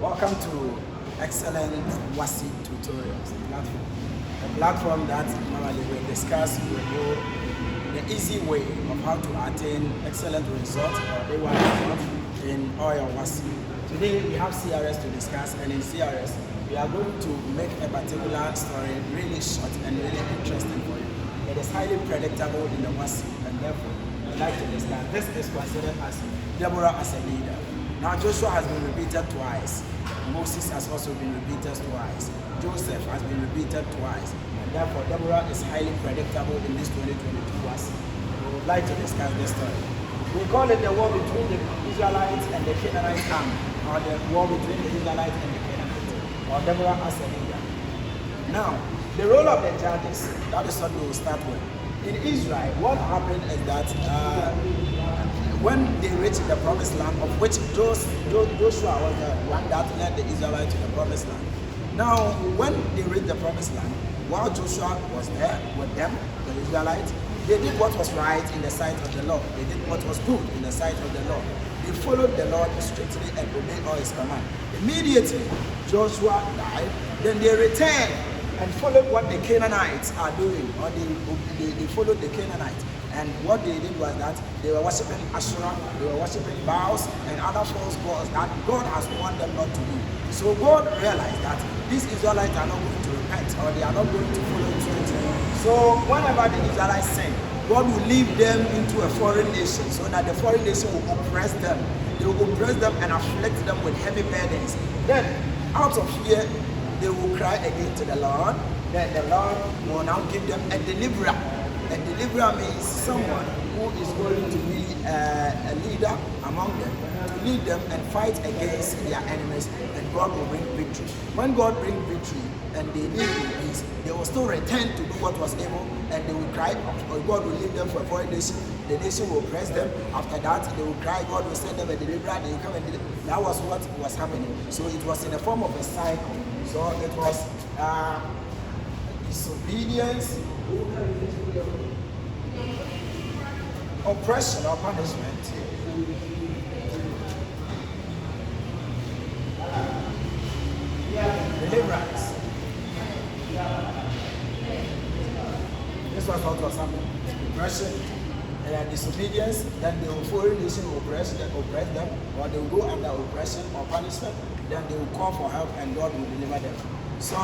Welcome to Excellent Wassce Tutorials platform. A platform that normally will discuss with you the easy way of how to attain excellent results or A1 results in all your Wassce. Today we have CRS to discuss, and in CRS we are going to make a particular story really short and really interesting for you. It is highly predictable in the Wassce, and therefore I'd like to discuss. This is considered as Deborah as a leader. Now Joshua has been repeated twice. Moses has also been repeated twice. Joseph has been repeated twice. And therefore Deborah is highly predictable in this 2022 Wassce. We would like to discuss this story. We call it the war between the Israelites and the Canaanite army, or the war between the Israelites and the Canaanites, or Deborah as a leader. Now, the role of the judges, that is what we will start with. In Israel, what happened is that when they reached the promised land, of which Joshua was the one that led the Israelites to the promised land. Now, when they reached the promised land, while Joshua was there with them, the Israelites, they did what was right in the sight of the Lord. They did what was good in the sight of the Lord. They followed the Lord strictly and obeyed all his commands. Immediately, Joshua died. Then they returned and followed what the Canaanites are doing, or they followed the Canaanites. And what they did was that they were worshiping Asherah, they were worshiping Baals and other false gods that God has warned them not to do. So God realized that these Israelites are not going to repent, or they are not going to follow truth. So whenever the Israelites sin, God will lead them into a foreign nation, so that the foreign nation will oppress them. They will oppress them and afflict them with heavy burdens. Then, out of fear, they will cry again to the Lord. Then the Lord will now give them a deliverer. A deliverer means someone who is going to be a leader among them, to lead them and fight against their enemies, and God will bring victory. When God brings victory and they live in peace, they will still return to do what was evil, and they will cry, or God will lead them for a foreign nation. The nation will oppress them. After that, they will cry, God will send them a deliverer, they will come and deliver. That was what was happening. So it was in the form of a cycle. So it was disobedience, oppression or punishment, deliverance. This was what was happening. Oppression, disobedience, then the foreign nation will oppress them, or they will go under oppression or punishment, then they will call for help and God will deliver them. So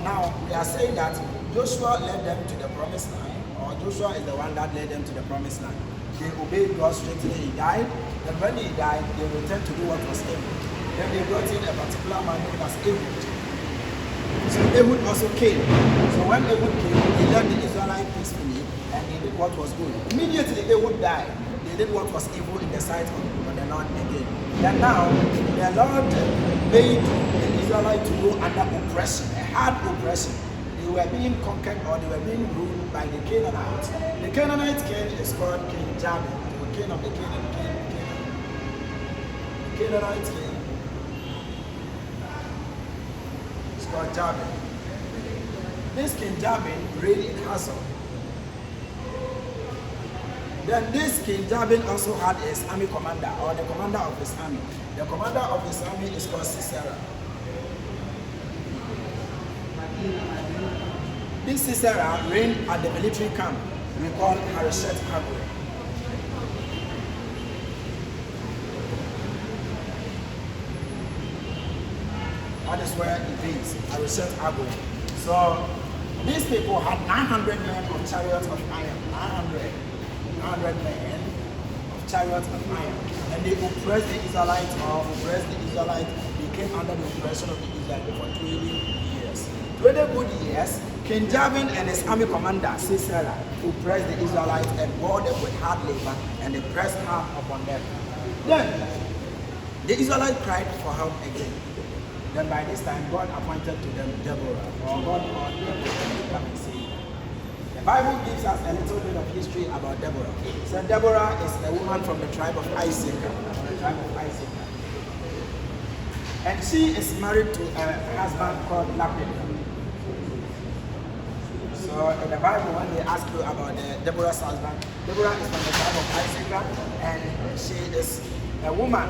now we are saying that Joshua led them to the promised land, or Joshua is the one that led them to the promised land. They obeyed God strictly. He died. Then when he died, they returned to do what was evil. Then they brought in a particular man known as Ehud. So Ehud also came. So when Ehud came, he led the Israelites peacefully, and they did what was good. Immediately Ehud died. They did what was evil in the sight of the Lord again. Then now, the Lord made the Israelites to go under oppression, a hard oppression. They were being conquered, or they were being ruled by the Canaanites. The Canaanite king is called King Jabin, the king of the Canaan. The Canaanite king is called Jabin. This King Jabin reigned in Hazor. Then this King Jabin also had his army commander, or the commander of his army. The commander of his army is called Sisera. This Sisera reigned at the military camp we call Wassce CRS. That is where it is, Wassce CRS. So these people had 900 men of chariots of iron, 900 men of chariots of iron, and they oppressed the Israelites, They came under the oppression of the Israelites for 20 years. 20 good years, King Jabin and his army commander, Sisera, oppressed the Israelites and bore them with hard labor, and they pressed hard upon them. Then, the Israelites cried for help again. Then by this time, God appointed to them Deborah, or God called Deborah to come and save them. The Bible gives us a little bit of history about Deborah. So Deborah is a woman from the tribe of Issachar, and she is married to a husband called Lapid. So in the Bible, when they ask you about Deborah's husband, Deborah is from the tribe of Issachar, and she is a woman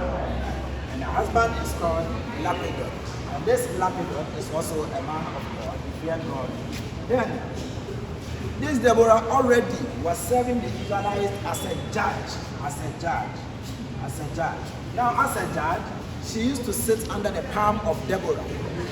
and her husband is called Lapidot. And this Lapidot is also a man of God, he feared God. Then, this Deborah already was serving the Israelites as a judge. Now, as a judge, she used to sit under the palm of Deborah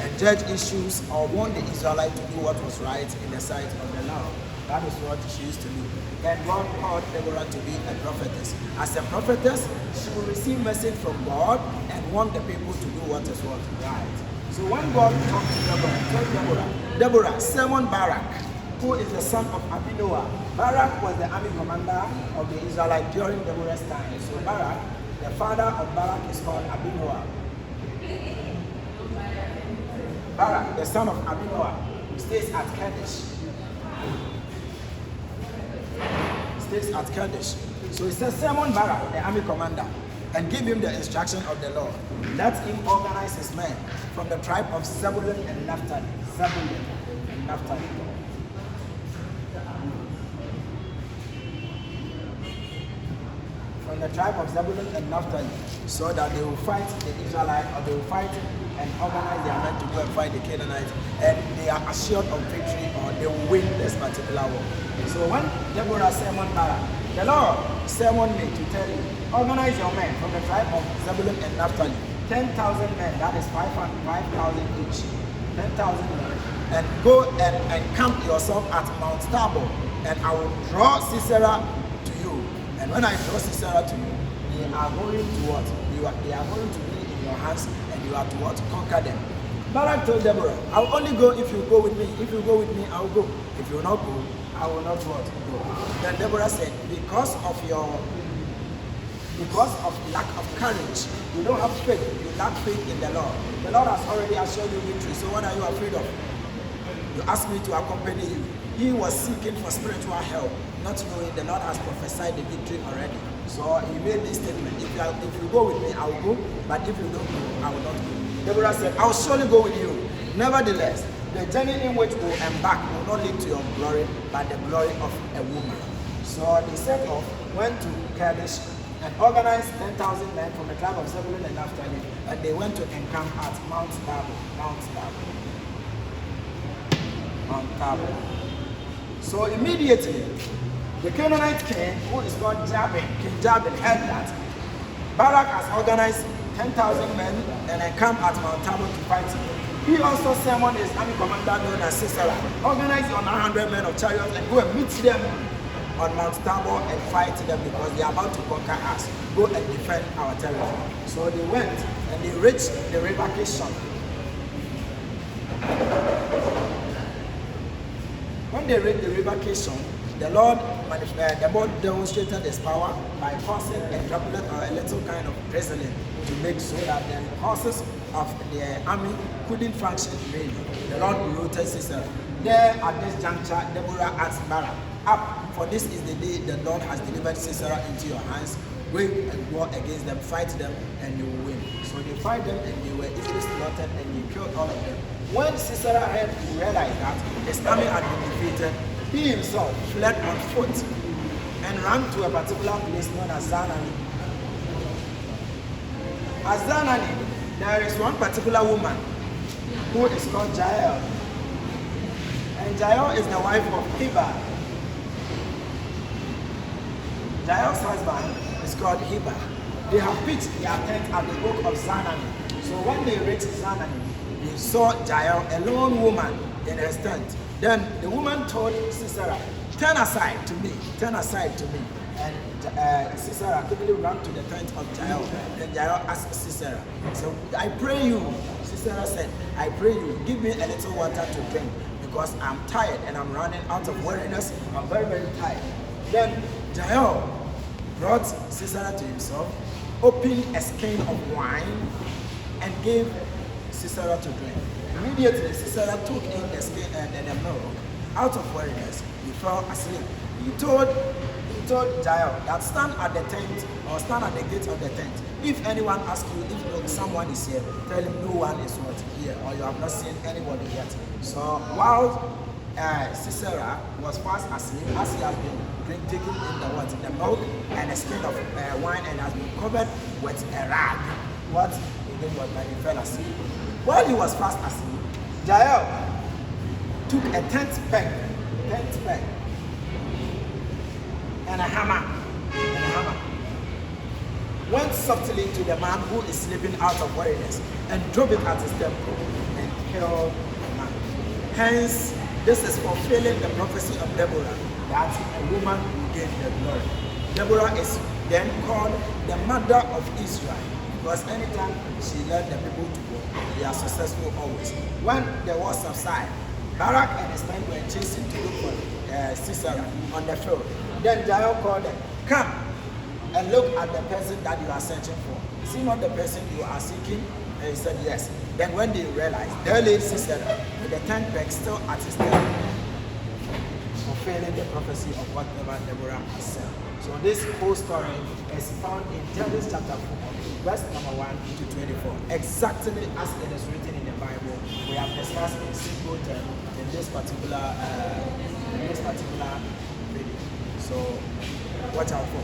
and judge issues or warn the Israelites to do what was right in the sight of the Lord. That is what she used to do. Then God called Deborah to be a prophetess. As a prophetess, she will receive message from God and want the people to do what is right. So when God talked to Deborah, told Deborah, summon Barak, who is the son of Abinoam. Barak was the army commander of the Israelites during Deborah's time. So Barak, the father of Barak, is called Abinoam. Barak, the son of Abinoam, stays at Kadesh. So he says, summon Barak, the army commander, and give him the instruction of the Lord. Let him organize his men from the tribe of Zebulun and Naphtali. From the tribe of Zebulun and Naphtali, so that they will fight the Israelites, or they will fight and organize their men to go and fight the Canaanites, and they are assured of victory, or they will win this particular war. So when Deborah summoned Barak, the Lord summoned me to tell you, organize your men from the tribe of Zebulun and Naphtali, 10,000 men, that is 5,000 each, 10,000 men, and go and camp yourself at Mount Tabor, and I will draw Sisera to you. And when I draw Sisera to you, they are going to what? They are going to be in your hands, and you are to what? Conquer them. Barak told Deborah, I will only go if you go with me. If you go with me, I will go. If you will not go, I will not what? Go. Then Deborah said, because of lack of courage, you don't have faith. You lack faith in the Lord. The Lord has already assured you victory. So what are you afraid of? You asked me to accompany you. He was seeking for spiritual help, not knowing the Lord has prophesied the victory already. So he made this statement, if you go with me, I will go, but if you don't go, I will not go. Deborah said, I will surely go with you. Nevertheless, the journey in which we will embark will not lead to your glory, but the glory of a woman. So they set off, went to Kadesh, and organized 10,000 men from the tribe of Zebulun and Naphtali, and they went to encamp at Mount Tabor. So immediately, the Canaanite king, who is called King Jabin, heard that Barak has organized 10,000 men and encamped at Mount Tabor to fight him. He also summoned his army commander known as Sisera, organized on 900 men of chariots, and go and meet them on Mount Tabor and fight them because they are about to conquer us. Go and defend our territory. So they went and they reached the river Kishon. When they reached the river Kishon, the Lord demonstrated his power by causing a droplet or a little kind of drizzling to make so that the horses of the army couldn't function really. The Lord routed Sisera. There at this juncture, Deborah asked Barak, up, for this is the day the Lord has delivered Sisera into your hands. Go and war against them, fight them, and you will win. So they fight them, and they were easily slaughtered, and they killed all of them. When Sisera heard, he realized that his army had been defeated. He himself fled on foot and ran to a particular place known as Zaanannim. At Zaanannim, there is one particular woman who is called Jael. And Jael is the wife of Heber. Jael's husband is called Heber. They have pitched their tent at the oak of Zaanannim. So when they reached Zaanannim, they saw Jael, a lone woman, in her tent. Then the woman told Sisera, turn aside to me. And Sisera quickly ran to the tent of Jael. And Jael asked Sisera, so I pray you, Sisera said, I pray you, give me a little water to drink because I'm tired and I'm running out of weariness. I'm very, very tired. Then Jael brought Sisera to himself, opened a skein of wine, and gave Sisera to drink. Immediately, Sisera took in the skin and the milk out of weariness. He fell asleep. He told Jael that stand at the tent or stand at the gate of the tent. If anyone asks you if someone is here, tell him no one is not here or you have not seen anybody yet. So while Sisera was fast asleep, as he has been taking in the milk and a skin of wine and has been covered with a rag. did was that he fell asleep. While he was fast asleep, Jael took a tent peg, and a hammer, went softly to the man who is sleeping out of weariness and drove it at his temple and killed the man. Hence, this is fulfilling the prophecy of Deborah that a woman will gain the glory. Deborah is then called the mother of Israel because anytime she led the people to war, they are successful always. When the war subsided, Barak and his men were chasing to look for Sisera on the field. Then Jael called them, "Come and look at the person that you are searching for. Is he not the person you are seeking?" And he said, "Yes." Then when they realized, there lay Sisera with the tent peg still at his temple, fulfilling the prophecy of whatever Deborah has said. So this whole story is found in Judges chapter 4, verse number 1 to 24. Exactly as it is written in the Bible, we have discussed in simple terms in this particular video. So watch out for